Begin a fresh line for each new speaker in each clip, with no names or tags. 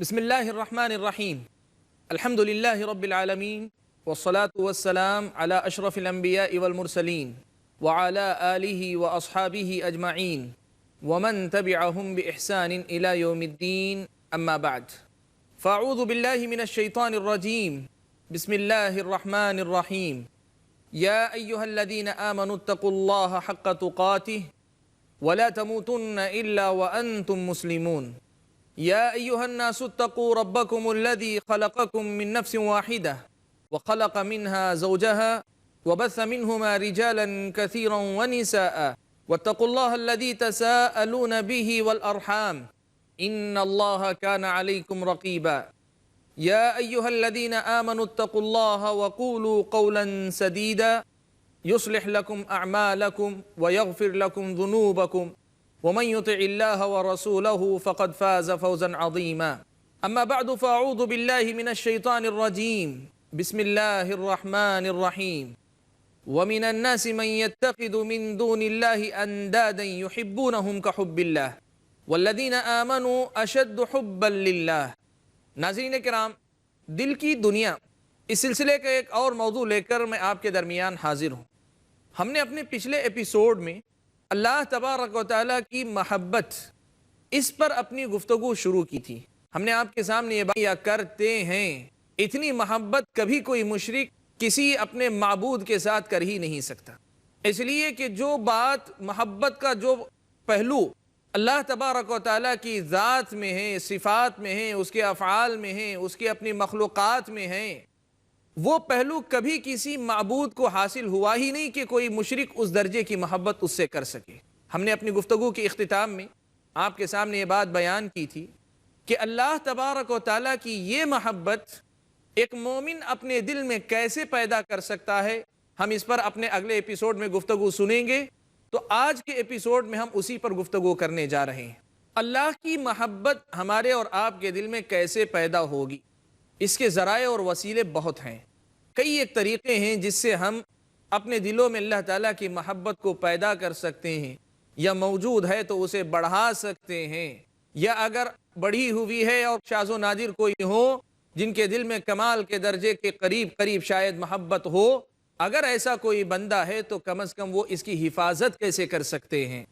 بسم اللہ الرحمن الرحیم الحمد للہ رب العالمین والصلاة والسلام علی اشرف الانبیاء والمرسلین وعلی آلہ واصحابہ اجمعین ومن تبعہم بإحسان الى یوم الدین اما بعد فاعوذ باللہ من الشیطان الرجیم بسم اللہ الرحمن الرحیم یا ایہا الذین آمنوا اتقوا اللہ حق تقاتہ ولا تموتن الا وانتم مسلمون يا أيها الناس اتقوا ربكم الذي خلقكم من نفس واحدة وخلق منها زوجها وبث منهما رجالا كثيرا ونساء واتقوا الله الذي تساءلون به والأرحام إن الله كان عليكم رقيبا يا أيها الذين آمنوا اتقوا الله وقولوا قولا سديدا يصلح لكم أعمالكم ويغفر لكم ذنوبكم ومن يطع الله ورسوله فقد فاز فوزا عظيما أما بعد فأعوذ بالله من الشيطان الرجيم بسم الله الرحمن الرحيم ومن الناس من يتخذ من دون الله أندادا يحبونهم كحب الله والذين آمنوا أشد حبا لله۔ ناظرین کرام، دل کی دنیا اس سلسلے کا ایک اور موضوع لے کر میں آپ کے درمیان حاضر ہوں۔ ہم نے اپنے پچھلے ایپیسوڈ میں اللہ تبارک و تعالیٰ کی محبت اس پر اپنی گفتگو شروع کی تھی۔ ہم نے آپ کے سامنے یہ بات کرتے ہیں اتنی محبت کبھی کوئی مشرک کسی اپنے معبود کے ساتھ کر ہی نہیں سکتا، اس لیے کہ جو بات محبت کا جو پہلو اللہ تبارک و تعالیٰ کی ذات میں ہے، صفات میں ہے، اس کے افعال میں ہے، اس کے اپنی مخلوقات میں ہے، وہ پہلو کبھی کسی معبود کو حاصل ہوا ہی نہیں کہ کوئی مشرک اس درجے کی محبت اس سے کر سکے۔ ہم نے اپنی گفتگو کے اختتام میں آپ کے سامنے یہ بات بیان کی تھی کہ اللہ تبارک و تعالیٰ کی یہ محبت ایک مومن اپنے دل میں کیسے پیدا کر سکتا ہے، ہم اس پر اپنے اگلے ایپیسوڈ میں گفتگو سنیں گے۔ تو آج کے ایپیسوڈ میں ہم اسی پر گفتگو کرنے جا رہے ہیں۔ اللہ کی محبت ہمارے اور آپ کے دل میں کیسے پیدا ہوگی، اس کے ذرائع اور وسیلے بہت ہیں۔ کئی ایک طریقے ہیں جس سے ہم اپنے دلوں میں اللہ تعالیٰ کی محبت کو پیدا کر سکتے ہیں، یا موجود ہے تو اسے بڑھا سکتے ہیں، یا اگر بڑھی ہوئی ہے اور شاذ و نادر کوئی ہو جن کے دل میں کمال کے درجے کے قریب شاید محبت ہو، اگر ایسا کوئی بندہ ہے تو کم از کم وہ اس کی حفاظت کیسے کر سکتے ہیں۔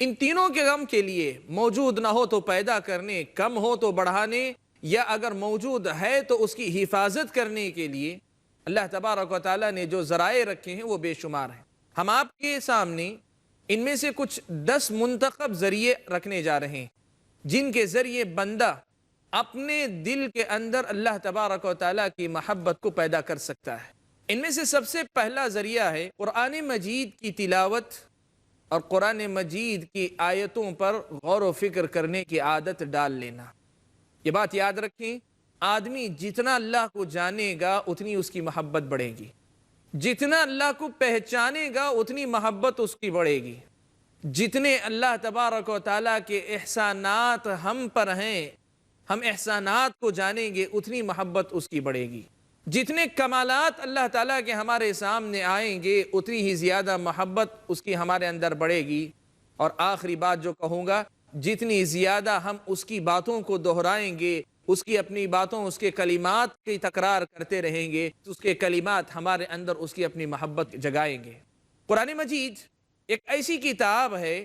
ان تینوں کے غم کے لیے موجود نہ ہو تو پیدا کرنے، کم ہو تو بڑھانے، یا اگر موجود ہے تو اس کی حفاظت کرنے کے لیے اللہ تبارک و تعالیٰ نے جو ذرائع رکھے ہیں وہ بے شمار ہیں۔ ہم آپ کے سامنے ان میں سے کچھ 10 منتخب ذریعے رکھنے جا رہے ہیں جن کے ذریعے بندہ اپنے دل کے اندر اللہ تبارک و تعالیٰ کی محبت کو پیدا کر سکتا ہے۔ ان میں سے سب سے پہلا ذریعہ ہے قرآن مجید کی تلاوت اور قرآن مجید کی آیتوں پر غور و فکر کرنے کی عادت ڈال لینا۔ یہ بات یاد رکھیں، آدمی جتنا اللہ کو جانے گا اتنی اس کی محبت بڑھے گی، جتنا اللہ کو پہچانے گا اتنی محبت اس کی بڑھے گی، جتنے اللہ تبارک و تعالیٰ کے احسانات ہم پر ہیں، ہم احسانات کو جانیں گے اتنی محبت اس کی بڑھے گی، جتنے کمالات اللہ تعالیٰ کے ہمارے سامنے آئیں گے اتنی ہی زیادہ محبت اس کی ہمارے اندر بڑھے گی۔ اور آخری بات جو کہوں گا، جتنی زیادہ ہم اس کی باتوں کو دہرائیں گے، اس کی اپنی باتوں، اس کے کلمات کی تکرار کرتے رہیں گے، اس کے کلمات ہمارے اندر اس کی اپنی محبت جگائیں گے۔ قرآن مجید ایک ایسی کتاب ہے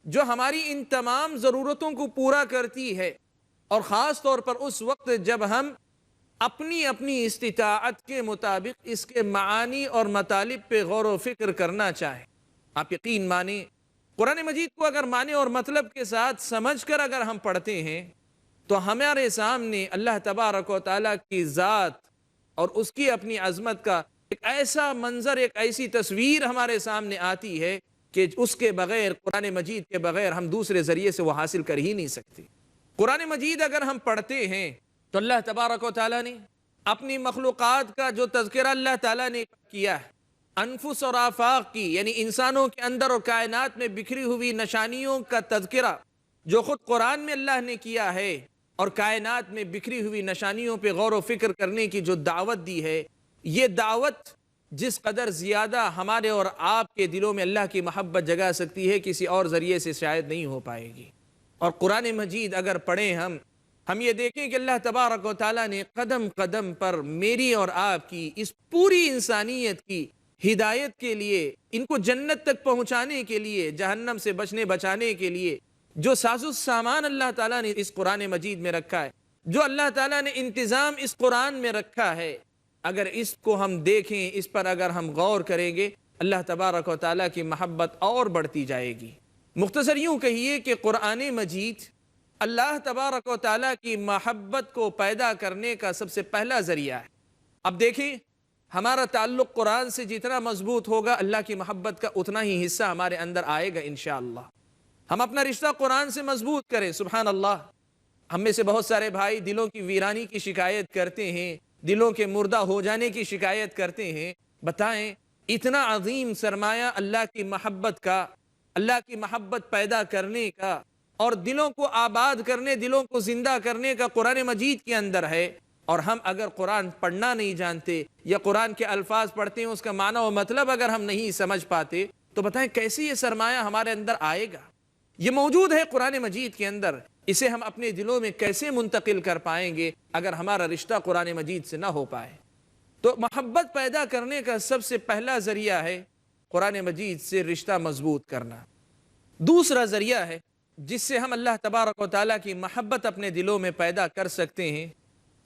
جو ہماری ان تمام ضرورتوں کو پورا کرتی ہے، اور خاص طور پر اس وقت جب ہم اپنی استطاعت کے مطابق اس کے معانی اور مطالب پہ غور و فکر کرنا چاہیں۔ آپ یقین مانیں، قرآن مجید کو اگر معنی اور مطلب کے ساتھ سمجھ کر اگر ہم پڑھتے ہیں تو ہمارے سامنے اللہ تبارک و تعالیٰ کی ذات اور اس کی اپنی عظمت کا ایک ایسا منظر، ایک ایسی تصویر ہمارے سامنے آتی ہے کہ اس کے بغیر، قرآن مجید کے بغیر ہم دوسرے ذریعے سے وہ حاصل کر ہی نہیں سکتے۔ قرآن مجید اگر ہم پڑھتے ہیں تو اللہ تبارک و تعالیٰ نے اپنی مخلوقات کا جو تذکرہ اللہ تعالیٰ نے کیا ہے، انفس اور آفاق کی، یعنی انسانوں کے اندر اور کائنات میں بکھری ہوئی نشانیوں کا تذکرہ جو خود قرآن میں اللہ نے کیا ہے، اور کائنات میں بکھری ہوئی نشانیوں پہ غور و فکر کرنے کی جو دعوت دی ہے، یہ دعوت جس قدر زیادہ ہمارے اور آپ کے دلوں میں اللہ کی محبت جگا سکتی ہے، کسی اور ذریعے سے شاید نہیں ہو پائے گی۔ اور قرآن مجید اگر پڑھیں ہم ہم یہ دیکھیں کہ اللہ تبارک و تعالیٰ نے قدم قدم پر میری اور آپ کی اس پوری انسانیت کی ہدایت کے لیے، ان کو جنت تک پہنچانے کے لیے، جہنم سے بچنے بچانے کے لیے جو ساز و سامان اللہ تعالیٰ نے اس قرآن مجید میں رکھا ہے، جو اللہ تعالیٰ نے انتظام اس قرآن میں رکھا ہے، اگر اس کو ہم دیکھیں، اس پر اگر ہم غور کریں گے، اللہ تبارک و تعالیٰ کی محبت اور بڑھتی جائے گی۔ مختصر یوں کہیے کہ قرآن مجید اللہ تبارک و تعالیٰ کی محبت کو پیدا کرنے کا سب سے پہلا ذریعہ ہے۔ اب دیکھیں، ہمارا تعلق قرآن سے جتنا مضبوط ہوگا، اللہ کی محبت کا اتنا ہی حصہ ہمارے اندر آئے گا انشاءاللہ۔ ہم اپنا رشتہ قرآن سے مضبوط کریں۔ سبحان اللہ، ہم میں سے بہت سارے بھائی دلوں کی ویرانی کی شکایت کرتے ہیں، دلوں کے مردہ ہو جانے کی شکایت کرتے ہیں۔ بتائیں، اتنا عظیم سرمایہ اللہ کی محبت کا، اللہ کی محبت پیدا کرنے کا اور دلوں کو آباد کرنے، دلوں کو زندہ کرنے کا قرآن مجید کے اندر ہے، اور ہم اگر قرآن پڑھنا نہیں جانتے یا قرآن کے الفاظ پڑھتے ہیں، اس کا معنی و مطلب اگر ہم نہیں سمجھ پاتے، تو بتائیں کیسے یہ سرمایہ ہمارے اندر آئے گا؟ یہ موجود ہے قرآن مجید کے اندر، اسے ہم اپنے دلوں میں کیسے منتقل کر پائیں گے اگر ہمارا رشتہ قرآن مجید سے نہ ہو پائے؟ تو محبت پیدا کرنے کا سب سے پہلا ذریعہ ہے قرآن مجید سے رشتہ مضبوط کرنا۔ دوسرا ذریعہ ہے جس سے ہم اللہ تبارک و تعالیٰ کی محبت اپنے دلوں میں پیدا کر سکتے ہیں،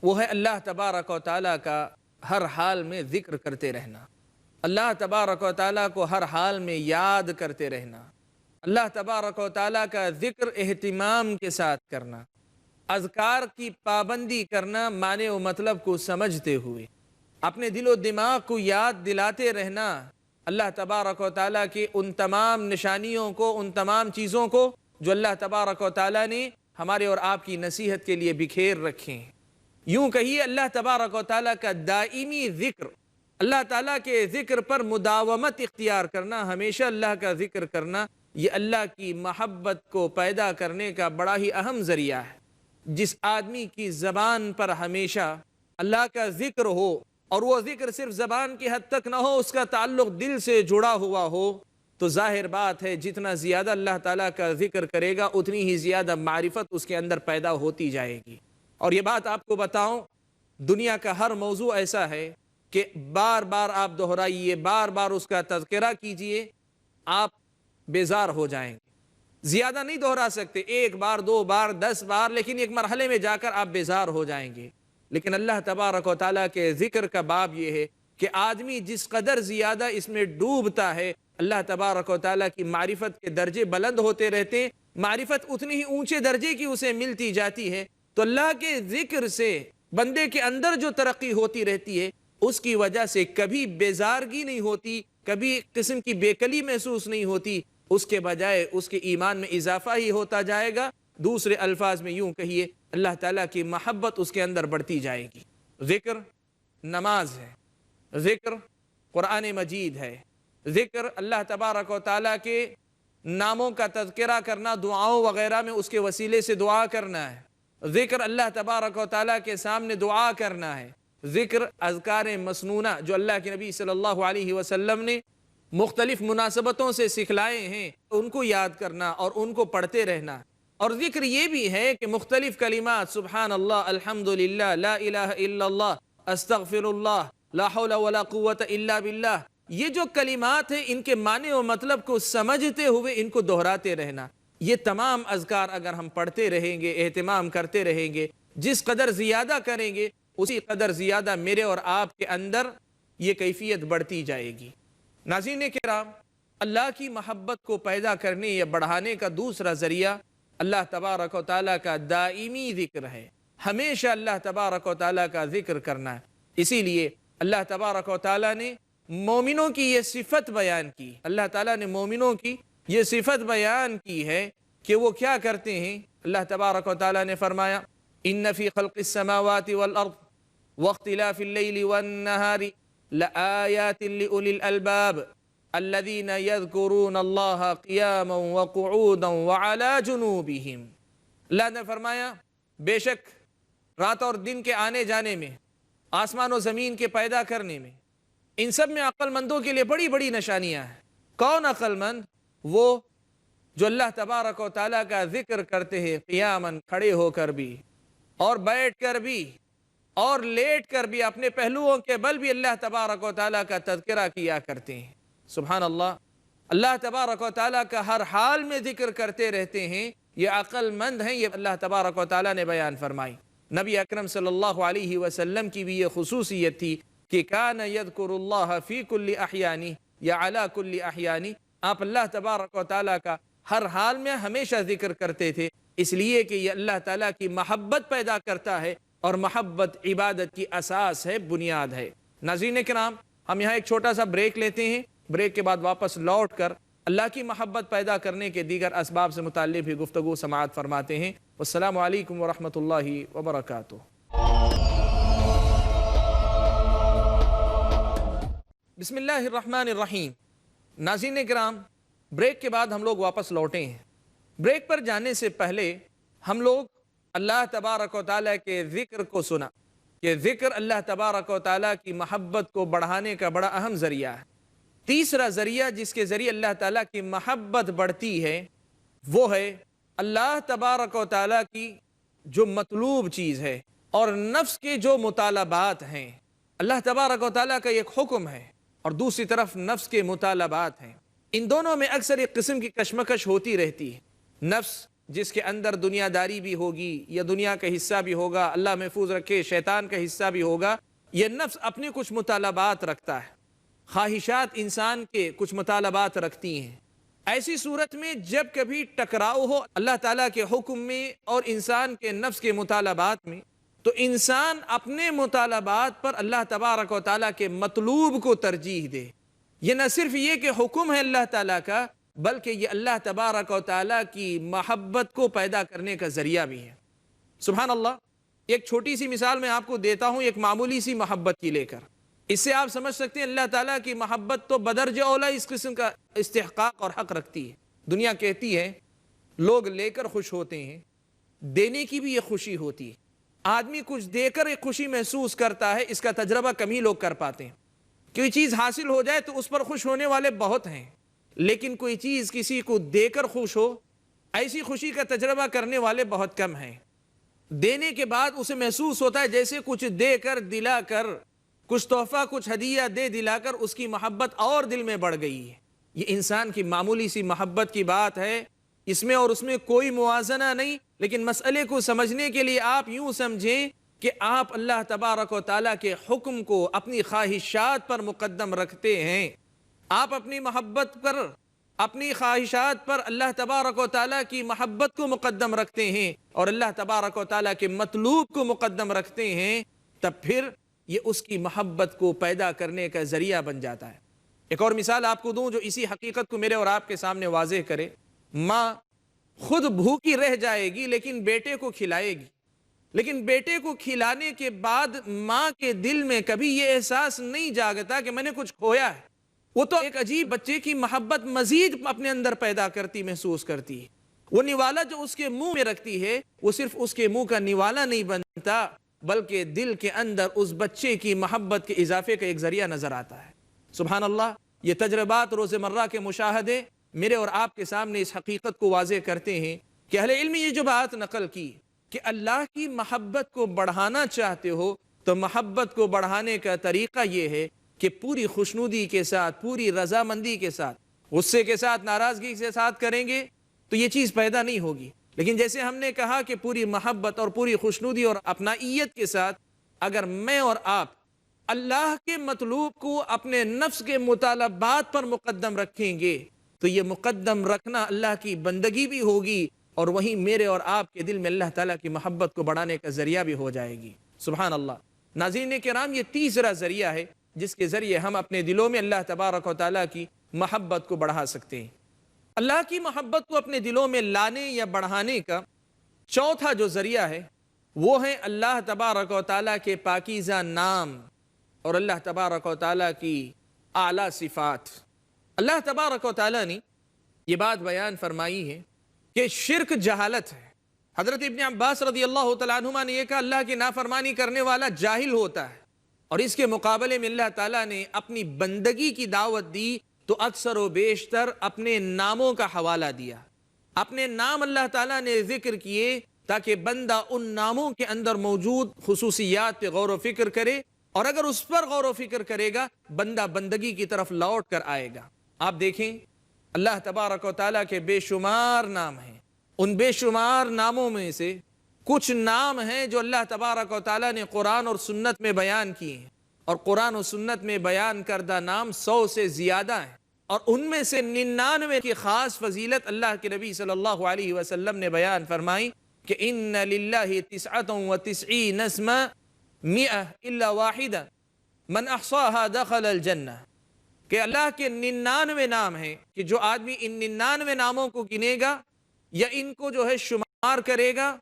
وہ ہے اللہ تبارک و تعالیٰ کا ہر حال میں ذکر کرتے رہنا، اللہ تبارک و تعالیٰ کو ہر حال میں یاد کرتے رہنا، اللہ تبارک و تعالیٰ کا ذکر اہتمام کے ساتھ کرنا، اذکار کی پابندی کرنا، معنی و مطلب کو سمجھتے ہوئے اپنے دل و دماغ کو یاد دلاتے رہنا اللہ تبارک و تعالیٰ کی ان تمام نشانیوں کو، ان تمام چیزوں کو جو اللہ تبارک و تعالیٰ نے ہمارے اور آپ کی نصیحت کے لیے بکھیر رکھے ہیں۔ یوں کہیے، اللہ تبارک و تعالیٰ کا دائمی ذکر، اللہ تعالیٰ کے ذکر پر مداومت اختیار کرنا، ہمیشہ اللہ کا ذکر کرنا، یہ اللہ کی محبت کو پیدا کرنے کا بڑا ہی اہم ذریعہ ہے۔ جس آدمی کی زبان پر ہمیشہ اللہ کا ذکر ہو، اور وہ ذکر صرف زبان کی حد تک نہ ہو، اس کا تعلق دل سے جڑا ہوا ہو، تو ظاہر بات ہے جتنا زیادہ اللہ تعالیٰ کا ذکر کرے گا، اتنی ہی زیادہ معرفت اس کے اندر پیدا ہوتی جائے گی۔ اور یہ بات آپ کو بتاؤں، دنیا کا ہر موضوع ایسا ہے کہ بار بار آپ دہرائیے، بار بار اس کا تذکرہ کیجئے، آپ بیزار ہو جائیں گے۔ زیادہ نہیں دہرا سکتے، ایک بار، دو بار، 10 بار، لیکن ایک مرحلے میں جا کر آپ بیزار ہو جائیں گے۔ لیکن اللہ تبارک و تعالیٰ کے ذکر کا باب یہ ہے کہ آدمی جس قدر زیادہ اس میں ڈوبتا ہے، اللہ تبارک و تعالیٰ کی معرفت کے درجے بلند ہوتے رہتے ہیں، معرفت اتنی ہی اونچے درجے کی اسے ملتی جاتی ہے۔ تو اللہ کے ذکر سے بندے کے اندر جو ترقی ہوتی رہتی ہے، اس کی وجہ سے کبھی بیزارگی نہیں ہوتی، کبھی ایک قسم کی بےکلی محسوس نہیں ہوتی، اس کے بجائے اس کے ایمان میں اضافہ ہی ہوتا جائے گا۔ دوسرے الفاظ میں یوں کہیے، اللہ تعالیٰ کی محبت اس کے اندر بڑھتی جائے گی۔ ذکر نماز ہے، ذکر قرآن مجید ہے، ذکر اللہ تبارک و تعالیٰ کے ناموں کا تذکرہ کرنا، دعاؤں وغیرہ میں اس کے وسیلے سے دعا کرنا ہے، ذکر اللہ تبارک و تعالیٰ کے سامنے دعا کرنا ہے، ذکر اذکار مسنونہ جو اللہ کے نبی صلی اللہ علیہ وسلم نے مختلف مناسبتوں سے سکھلائے ہیں، ان کو یاد کرنا اور ان کو پڑھتے رہنا۔ اور ذکر یہ بھی ہے کہ مختلف کلمات، سبحان اللہ، الحمدللہ، لا الہ الا اللہ، استغفر اللہ، لا حول ولا قوت الا باللہ، یہ جو کلمات ہیں ان کے معنی و مطلب کو سمجھتے ہوئے ان کو دہراتے رہنا۔ یہ تمام اذکار اگر ہم پڑھتے رہیں گے، اہتمام کرتے رہیں گے، جس قدر زیادہ کریں گے، اسی قدر زیادہ میرے اور آپ کے اندر یہ کیفیت بڑھتی جائے گی۔ ناظرین کرام، اللہ کی محبت کو پیدا کرنے یا بڑھانے کا دوسرا ذریعہ اللہ تبارک و تعالیٰ کا دائمی ذکر ہے، ہمیشہ اللہ تبارک و تعالیٰ کا ذکر کرنا ہے۔ اسی لیے اللہ تبارک و تعالیٰ نے مومنوں کی یہ صفت بیان کی، اللہ تعالیٰ نے مومنوں کی یہ صفت بیان کی ہے کہ وہ کیا کرتے ہیں۔ اللہ تبارک و تعالیٰ نے فرمایا، ان فی خلق السماوات والارض واختلاف اللیل والنہار لآیات لأولی الالباب الذین یذکرون اللہ قیاما وقعودا وعلی جنوبہم۔ اللہ نے فرمایا، بے شک رات اور دن کے آنے جانے میں، آسمان و زمین کے پیدا کرنے میں، ان سب میں عقل مندوں کے لیے بڑی بڑی نشانیاں ہیں۔ کون عقل مند؟ وہ جو اللہ تبارک و تعالیٰ کا ذکر کرتے ہیں، قیاماً، کھڑے ہو کر بھی، اور بیٹھ کر بھی اور لیٹ کر بھی اپنے پہلوؤں کے بل بھی اللہ تبارک و تعالیٰ کا تذکرہ کیا کرتے ہیں۔ سبحان اللہ، اللہ تبارک و تعالیٰ کا ہر حال میں ذکر کرتے رہتے ہیں، یہ عقل مند ہیں، یہ اللہ تبارک و تعالیٰ نے بیان فرمائی۔ نبی اکرم صلی اللہ علیہ وسلم کی بھی یہ خصوصیت تھی کہ کان یذکر اللہ فی کل احیانی یا علی کل احیانی، آپ اللہ تبارک و تعالیٰ کا ہر حال میں ہمیشہ ذکر کرتے تھے، اس لیے کہ یہ اللہ تعالیٰ کی محبت پیدا کرتا ہے، اور محبت عبادت کی اساس ہے، بنیاد ہے۔ ناظرین کرام، ہم یہاں ایک چھوٹا سا بریک لیتے ہیں، بریک کے بعد واپس لوٹ کر اللہ کی محبت پیدا کرنے کے دیگر اسباب سے متعلق بھی گفتگو سماعت فرماتے ہیں۔ والسلام علیکم ورحمۃ اللہ وبرکاتہ۔ بسم اللہ الرحمن الرحیم۔ ناظرین کرام، بریک کے بعد ہم لوگ واپس لوٹے ہیں۔ بریک پر جانے سے پہلے ہم لوگ اللہ تبارک و تعالیٰ کے ذکر کو سنا کہ ذکر اللہ تبارک و تعالیٰ کی محبت کو بڑھانے کا بڑا اہم ذریعہ ہے۔ تیسرا ذریعہ جس کے ذریعے اللہ تعالیٰ کی محبت بڑھتی ہے وہ ہے اللہ تبارک و تعالیٰ کی جو مطلوب چیز ہے اور نفس کے جو مطالبات ہیں۔ اللہ تبارک و تعالیٰ کا ایک حکم ہے اور دوسری طرف نفس کے مطالبات ہیں، ان دونوں میں اکثر ایک قسم کی کشمکش ہوتی رہتی ہے۔ نفس جس کے اندر دنیا داری بھی ہوگی یا دنیا کا حصہ بھی ہوگا، اللہ محفوظ رکھے شیطان کا حصہ بھی ہوگا، یہ نفس اپنے کچھ مطالبات رکھتا ہے، خواہشات انسان کے کچھ مطالبات رکھتی ہیں۔ ایسی صورت میں جب کبھی ٹکراؤ ہو اللہ تعالیٰ کے حکم میں اور انسان کے نفس کے مطالبات میں، تو انسان اپنے مطالبات پر اللہ تبارک و تعالیٰ کے مطلوب کو ترجیح دے۔ یہ نہ صرف یہ کہ حکم ہے اللہ تعالیٰ کا، بلکہ یہ اللہ تبارک و تعالیٰ کی محبت کو پیدا کرنے کا ذریعہ بھی ہے۔ سبحان اللہ، ایک چھوٹی سی مثال میں آپ کو دیتا ہوں، ایک معمولی سی محبت کی لے کر۔ اس سے آپ سمجھ سکتے ہیں اللہ تعالیٰ کی محبت تو بدرجہ اولا اس قسم کا استحقاق اور حق رکھتی ہے۔ دنیا کہتی ہے لوگ لے کر خوش ہوتے ہیں، دینے کی بھی یہ خوشی ہوتی ہے۔ آدمی کچھ دے کر ایک خوشی محسوس کرتا ہے، اس کا تجربہ کم ہی لوگ کر پاتے ہیں۔ کوئی چیز حاصل ہو جائے تو اس پر خوش ہونے والے بہت ہیں، لیکن کوئی چیز کسی کو دے کر خوش ہو، ایسی خوشی کا تجربہ کرنے والے بہت کم ہیں۔ دینے کے بعد اسے محسوس ہوتا ہے جیسے کچھ دے کر دلا کر، کچھ تحفہ کچھ ہدیہ دے دلا کر اس کی محبت اور دل میں بڑھ گئی ہے۔ یہ انسان کی معمولی سی محبت کی بات ہے، اس میں اور اس میں کوئی موازنہ نہیں، لیکن مسئلے کو سمجھنے کے لیے آپ یوں سمجھیں کہ آپ اللہ تبارک و تعالیٰ کے حکم کو اپنی خواہشات پر مقدم رکھتے ہیں۔ آپ اپنی محبت پر، اپنی خواہشات پر اللہ تبارک و تعالیٰ کی محبت کو مقدم رکھتے ہیں اور اللہ تبارک و تعالیٰ کے مطلوب کو مقدم رکھتے ہیں، تب پھر یہ اس کی محبت کو پیدا کرنے کا ذریعہ بن جاتا ہے۔ ایک اور مثال آپ کو دوں جو اسی حقیقت کو میرے اور آپ کے سامنے واضح کرے۔ ماں خود بھوکی رہ جائے گی لیکن بیٹے کو کھلائے گی، لیکن بیٹے کو کھلانے کے بعد ماں کے دل میں کبھی یہ احساس نہیں جاگتا کہ میں نے کچھ کھویا ہے۔ وہ تو ایک عجیب بچے کی محبت مزید اپنے اندر پیدا کرتی، محسوس کرتی ہے۔ وہ نوالا جو اس کے منہ میں رکھتی ہے، وہ صرف اس کے منہ کا نوالا نہیں بنتا، بلکہ دل کے اندر اس بچے کی محبت کے اضافے کا ایک ذریعہ نظر آتا ہے۔ سبحان اللہ، یہ تجربات روزمرہ کے مشاہدے میرے اور آپ کے سامنے اس حقیقت کو واضح کرتے ہیں کہ اہل علم یہ جو بات نقل کی کہ اللہ کی محبت کو بڑھانا چاہتے ہو تو محبت کو بڑھانے کا طریقہ یہ ہے کہ پوری خوشنودی کے ساتھ، پوری رضامندی کے ساتھ، غصے کے ساتھ، ناراضگی کے ساتھ کریں گے تو یہ چیز پیدا نہیں ہوگی۔ لیکن جیسے ہم نے کہا کہ پوری محبت اور پوری خوشنودی اور اپنائیت کے ساتھ اگر میں اور آپ اللہ کے مطلوب کو اپنے نفس کے مطالبات پر مقدم رکھیں گے تو یہ مقدم رکھنا اللہ کی بندگی بھی ہوگی اور وہیں میرے اور آپ کے دل میں اللہ تعالیٰ کی محبت کو بڑھانے کا ذریعہ بھی ہو جائے گی۔ سبحان اللہ۔ ناظرین کرام، یہ تیسرا ذریعہ ہے جس کے ذریعے ہم اپنے دلوں میں اللہ تبارک و تعالیٰ کی محبت کو بڑھا سکتے ہیں۔ اللہ کی محبت کو اپنے دلوں میں لانے یا بڑھانے کا چوتھا جو ذریعہ ہے وہ ہے اللہ تبارک و تعالیٰ کے پاکیزہ نام اور اللہ تبارک و تعالیٰ کی اعلیٰ صفات۔ اللہ تبارک و تعالیٰ نے یہ بات بیان فرمائی ہے کہ شرک جہالت ہے۔ حضرت ابن عباس رضی اللہ تعالیٰ عنہما نے یہ کہا اللہ کی نافرمانی کرنے والا جاہل ہوتا ہے، اور اس کے مقابلے میں اللہ تعالیٰ نے اپنی بندگی کی دعوت دی تو اکثر و بیشتر اپنے ناموں کا حوالہ دیا۔ اپنے نام اللہ تعالیٰ نے ذکر کیے تاکہ بندہ ان ناموں کے اندر موجود خصوصیات پہ غور و فکر کرے، اور اگر اس پر غور و فکر کرے گا بندہ بندگی کی طرف لوٹ کر آئے گا۔ آپ دیکھیں اللہ تبارک و تعالیٰ کے بے شمار نام ہیں، ان بے شمار ناموں میں سے کچھ نام ہیں جو اللہ تبارک و تعالیٰ نے قرآن اور سنت میں بیان کیے ہیں، اور قرآن و سنت میں بیان کردہ نام 100 سے زیادہ ہیں، اور ان میں سے 99 کی خاص فضیلت اللہ کے نبی صلی اللہ علیہ وسلم نے بیان فرمائی کہ ان للہ 99 اسما 100 الا واحدہ من احصاها دخل الجنہ، کہ اللہ کے 99 نام ہیں کہ جو آدمی ان 99 ناموں کو گنے گا یا ان کو جو ہے شمار کرے گا،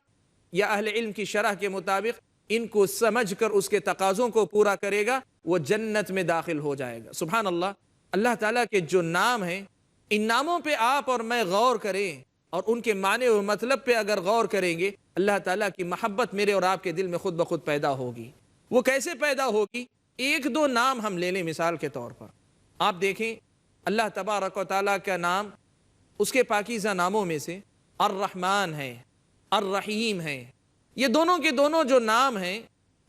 یا اہل علم کی شرح کے مطابق ان کو سمجھ کر اس کے تقاضوں کو پورا کرے گا، وہ جنت میں داخل ہو جائے گا۔ سبحان اللہ، اللہ تعالیٰ کے جو نام ہیں ان ناموں پہ آپ اور میں غور کریں اور ان کے معنی و مطلب پہ اگر غور کریں گے، اللہ تعالیٰ کی محبت میرے اور آپ کے دل میں خود بخود پیدا ہوگی۔ وہ کیسے پیدا ہوگی؟ ایک دو نام ہم لے لیں مثال کے طور پر۔ آپ دیکھیں اللہ تبارک و تعالیٰ کا نام، اس کے پاکیزہ ناموں میں سے الرحمن ہے، الرحیم ہے۔ یہ دونوں کے دونوں جو نام ہیں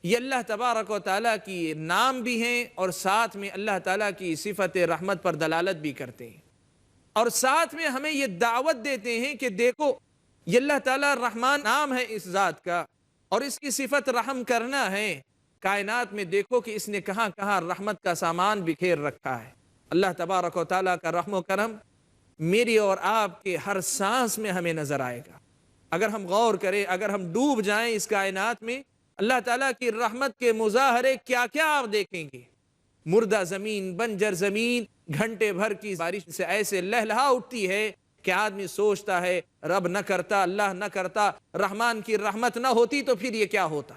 یہ اللہ تبارک و تعالیٰ کی نام بھی ہیں، اور ساتھ میں اللہ تعالیٰ کی صفت رحمت پر دلالت بھی کرتے ہیں، اور ساتھ میں ہمیں یہ دعوت دیتے ہیں کہ دیکھو یہ اللہ تعالیٰ رحمان نام ہے اس ذات کا، اور اس کی صفت رحم کرنا ہے۔ کائنات میں دیکھو کہ اس نے کہاں کہاں رحمت کا سامان بکھیر رکھا ہے۔ اللہ تبارک و تعالیٰ کا رحم و کرم میری اور آپ کے ہر سانس میں ہمیں نظر آئے گا۔ اگر ہم غور کریں، اگر ہم ڈوب جائیں اس کائنات میں، اللہ تعالیٰ کی رحمت کے مظاہرے کیا کیا آپ دیکھیں گے۔ مردہ زمین، بنجر زمین گھنٹے بھر کی بارش سے ایسے لہلہا اٹھتی ہے کہ آدمی سوچتا ہے رب نہ کرتا، اللہ نہ کرتا، رحمان کی رحمت نہ ہوتی تو پھر یہ کیا ہوتا،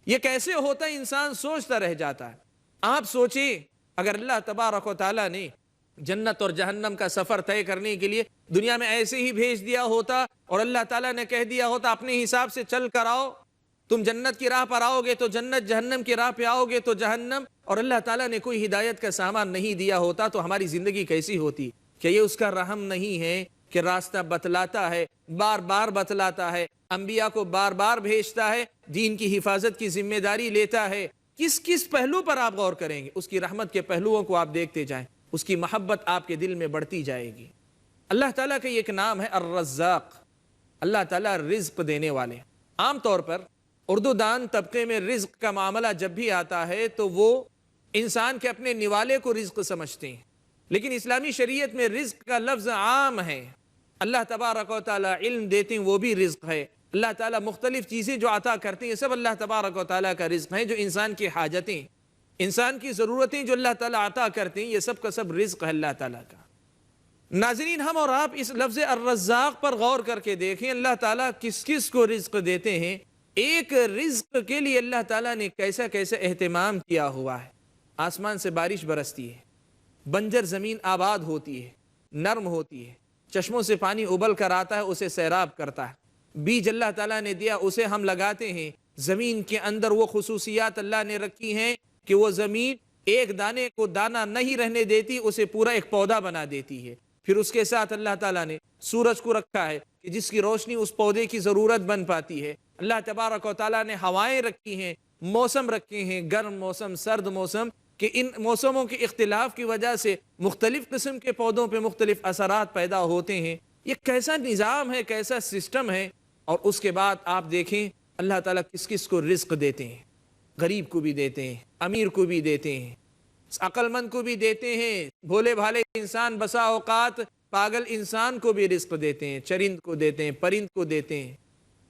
یہ کیسے ہوتا، انسان سوچتا رہ جاتا ہے۔ آپ سوچیں اگر اللہ تبارک و تعالیٰ نے جنت اور جہنم کا سفر طے کرنے کے لیے دنیا میں ایسے ہی بھیج دیا ہوتا، اور اللہ تعالیٰ نے کہہ دیا ہوتا اپنے حساب سے چل کر آؤ، تم جنت کی راہ پر آؤ گے تو جنت، جہنم کی راہ پہ آؤ گے تو جہنم، اور اللہ تعالیٰ نے کوئی ہدایت کا سامان نہیں دیا ہوتا، تو ہماری زندگی کیسی ہوتی؟ کہ یہ اس کا رحم نہیں ہے کہ راستہ بتلاتا ہے، بار بار بتلاتا ہے، انبیاء کو بار بار بھیجتا ہے، دین کی حفاظت کی ذمہ داری لیتا ہے۔ کس کس پہلو پر آپ غور کریں گے، اس کی رحمت کے پہلوؤں کو آپ دیکھتے جائیں، اس کی محبت آپ کے دل میں بڑھتی جائے گی۔ اللہ تعالیٰ کا ایک نام ہے الرزاق، اللہ تعالیٰ رزق دینے والے۔ عام طور پر اردو دان طبقے میں رزق کا معاملہ جب بھی آتا ہے تو وہ انسان کے اپنے نوالے کو رزق سمجھتے ہیں، لیکن اسلامی شریعت میں رزق کا لفظ عام ہے۔ اللہ تبارک و تعالیٰ علم دیتے ہیں، وہ بھی رزق ہے۔ اللہ تعالیٰ مختلف چیزیں جو عطا کرتے ہیں، سب اللہ تبارک و تعالیٰ کا رزق ہے۔ جو انسان کی حاجتیں، انسان کی ضرورتیں جو اللہ تعالیٰ عطا کرتے ہیں، یہ سب کا سب رزق ہے اللہ تعالیٰ کا۔ ناظرین، ہم اور آپ اس لفظ الرزاق پر غور کر کے دیکھیں اللہ تعالیٰ کس کس کو رزق دیتے ہیں۔ ایک رزق کے لیے اللہ تعالیٰ نے کیسا کیسا اہتمام کیا ہوا ہے۔ آسمان سے بارش برستی ہے، بنجر زمین آباد ہوتی ہے، نرم ہوتی ہے، چشموں سے پانی ابل کر آتا ہے، اسے سیراب کرتا ہے۔ بیج اللہ تعالیٰ نے دیا، اسے ہم لگاتے ہیں۔ زمین کے اندر وہ خصوصیات اللہ نے رکھی ہیں کہ وہ زمین ایک دانے کو دانہ نہیں رہنے دیتی، اسے پورا ایک پودا بنا دیتی ہے۔ پھر اس کے ساتھ اللہ تعالیٰ نے سورج کو رکھا ہے کہ جس کی روشنی اس پودے کی ضرورت بن پاتی ہے۔ اللہ تبارک و تعالیٰ نے ہوائیں رکھی ہیں، موسم رکھے ہیں، گرم موسم، سرد موسم، کہ ان موسموں کے اختلاف کی وجہ سے مختلف قسم کے پودوں پہ مختلف اثرات پیدا ہوتے ہیں۔ یہ کیسا نظام ہے، کیسا سسٹم ہے۔ اور اس کے بعد آپ دیکھیں اللہ تعالیٰ کس کس کو رزق دیتے ہیں۔ غریب کو بھی دیتے ہیں، امیر کو بھی دیتے ہیں، عقل مند کو بھی دیتے ہیں، بھولے بھالے انسان، بسا اوقات پاگل انسان کو بھی رزق دیتے ہیں، چرند کو دیتے ہیں، پرند کو دیتے ہیں۔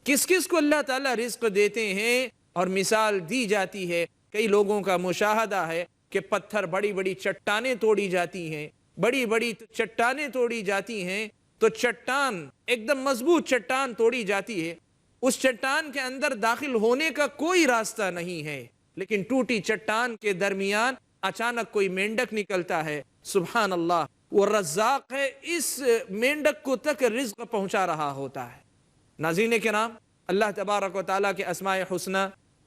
کس کس کو اللہ تعالیٰ رزق دیتے ہیں اور مثال دی جاتی ہے۔ کئی لوگوں کا مشاہدہ ہے کہ پتھر، بڑی بڑی چٹانیں توڑی جاتی ہیں، بڑی بڑی چٹانیں توڑی جاتی ہیں، تو چٹان ایک دم مضبوط چٹان توڑی جاتی ہے، اس چٹان کے اندر داخل ہونے کا کوئی راستہ نہیں ہے، لیکن ٹوٹی چٹان کے درمیان اچانک کوئی مینڈک نکلتا ہے۔ سبحان اللہ، وہ رزاق ہے، اس مینڈک کو تک رزق پہنچا رہا ہوتا ہے۔ ناظرین کرام، اللہ تبارک و تعالیٰ کے اسماء حسنی،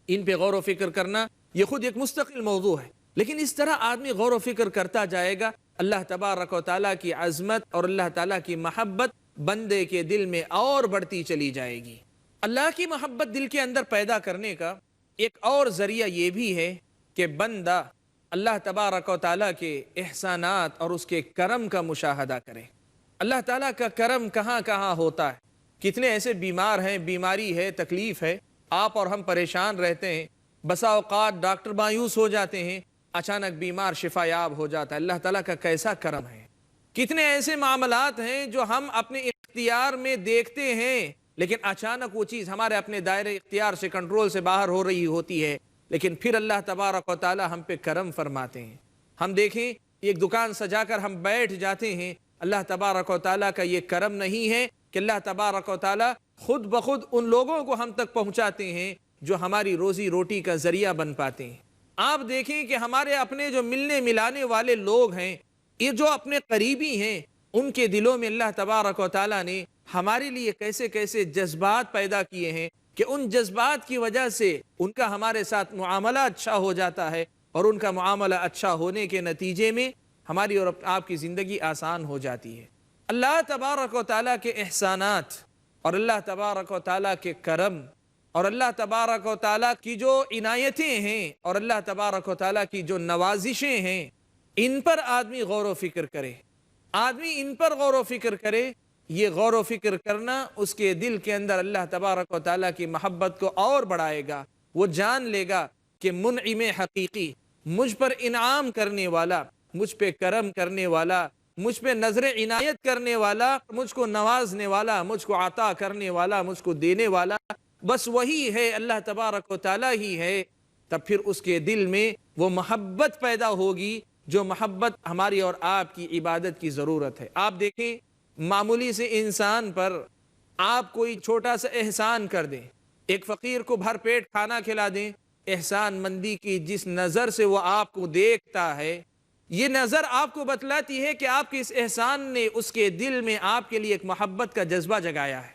ان پہ غور و فکر کرنا یہ خود ایک مستقل موضوع ہے، لیکن اس طرح آدمی غور و فکر کرتا جائے گا، اللہ تبارک و تعالیٰ کی عظمت اور اللہ تعالیٰ کی محبت بندے کے دل میں اور بڑھتی چلی جائے گی۔ اللہ کی محبت دل کے اندر پیدا کرنے کا ایک اور ذریعہ یہ بھی ہے کہ بندہ اللہ تبارک و تعالیٰ کے احسانات اور اس کے کرم کا مشاہدہ کرے۔ اللہ تعالیٰ کا کرم کہاں کہاں ہوتا ہے، کتنے ایسے بیمار ہیں، بیماری ہے، تکلیف ہے، آپ اور ہم پریشان رہتے ہیں، بسا اوقات ڈاکٹر مایوس ہو جاتے ہیں، اچانک بیمار شفا یاب ہو جاتا ہے۔ اللہ تعالیٰ کا کیسا کرم ہے۔ کتنے ایسے معاملات ہیں جو ہم اپنے اختیار میں دیکھتے ہیں، لیکن اچانک وہ چیز ہمارے اپنے دائرے اختیار سے، کنٹرول سے باہر ہو رہی ہوتی ہے، لیکن پھر اللہ تبارک و تعالی ہم پہ کرم فرماتے ہیں۔ ہم دیکھیں ایک دکان سجا کر ہم بیٹھ جاتے ہیں، اللہ تبارک و تعالی کا یہ کرم نہیں ہے کہ اللہ تبارک و تعالی خود بخود ان لوگوں کو ہم تک پہنچاتے ہیں جو ہماری روزی روٹی کا ذریعہ بن پاتے ہیں۔ آپ دیکھیں کہ ہمارے اپنے جو ملنے ملانے والے لوگ ہیں، یہ جو اپنے قریبی ہیں، ان کے دلوں میں اللہ تبارک و تعالی نے ہمارے لیے کیسے کیسے جذبات پیدا کیے ہیں کہ ان جذبات کی وجہ سے ان کا ہمارے ساتھ معاملہ اچھا ہو جاتا ہے، اور ان کا معاملہ اچھا ہونے کے نتیجے میں ہماری اور آپ کی زندگی آسان ہو جاتی ہے۔ اللہ تبارک و تعالیٰ کے احسانات اور اللہ تبارک و تعالیٰ کے کرم اور اللہ تبارک و تعالیٰ کی جو عنایتیں ہیں اور اللہ تبارک و تعالیٰ کی جو نوازشیں ہیں، ان پر آدمی غور و فکر کرے، آدمی ان پر غور و فکر کرے۔ یہ غور و فکر کرنا اس کے دل کے اندر اللہ تبارک و تعالیٰ کی محبت کو اور بڑھائے گا۔ وہ جان لے گا کہ منعم حقیقی، مجھ پر انعام کرنے والا، مجھ پہ کرم کرنے والا، مجھ پہ نظر عنایت کرنے والا، مجھ کو نوازنے والا، مجھ کو عطا کرنے والا، مجھ کو دینے والا، بس وہی ہے، اللہ تبارک و تعالیٰ ہی ہے۔ تب پھر اس کے دل میں وہ محبت پیدا ہوگی جو محبت ہماری اور آپ کی عبادت کی ضرورت ہے۔ آپ دیکھیں معمولی سے انسان پر آپ کوئی چھوٹا سا احسان کر دیں، ایک فقیر کو بھر پیٹ کھانا کھلا دیں، احسان مندی کی جس نظر سے وہ آپ کو دیکھتا ہے، یہ نظر آپ کو بتلاتی ہے کہ آپ کے اس احسان نے اس کے دل میں آپ کے لیے ایک محبت کا جذبہ جگایا ہے۔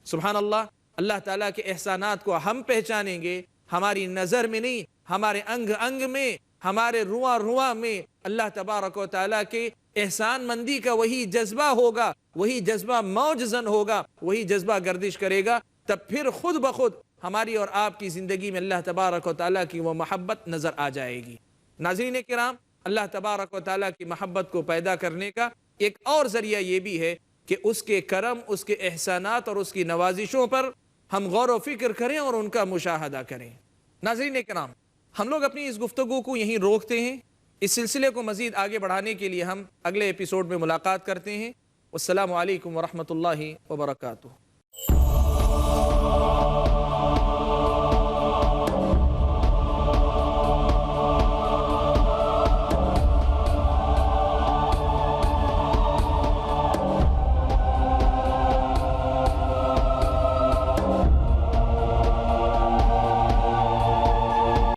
سبحان اللہ، اللہ تعالیٰ کے احسانات کو ہم پہچانیں گے، ہماری نظر میں نہیں، ہمارے انگ انگ میں، ہمارے رواں رواں میں اللہ تبارک و تعالیٰ کے احسان مندی کا وہی جذبہ ہوگا، وہی جذبہ موج زن ہوگا، وہی جذبہ گردش کرے گا۔ تب پھر خود بخود ہماری اور آپ کی زندگی میں اللہ تبارک و تعالیٰ کی وہ محبت نظر آ جائے گی۔ ناظرین کرام، اللہ تبارک و تعالیٰ کی محبت کو پیدا کرنے کا ایک اور ذریعہ یہ بھی ہے کہ اس کے کرم، اس کے احسانات اور اس کی نوازشوں پر ہم غور و فکر کریں اور ان کا مشاہدہ کریں۔ ناظرین کرام، ہم لوگ اپنی اس گفتگو کو یہیں روکتے ہیں۔ اس سلسلے کو مزید آگے بڑھانے کے لیے ہم اگلے ایپیسوڈ میں ملاقات کرتے ہیں۔ السلام علیکم ورحمۃ اللہ وبرکاتہ۔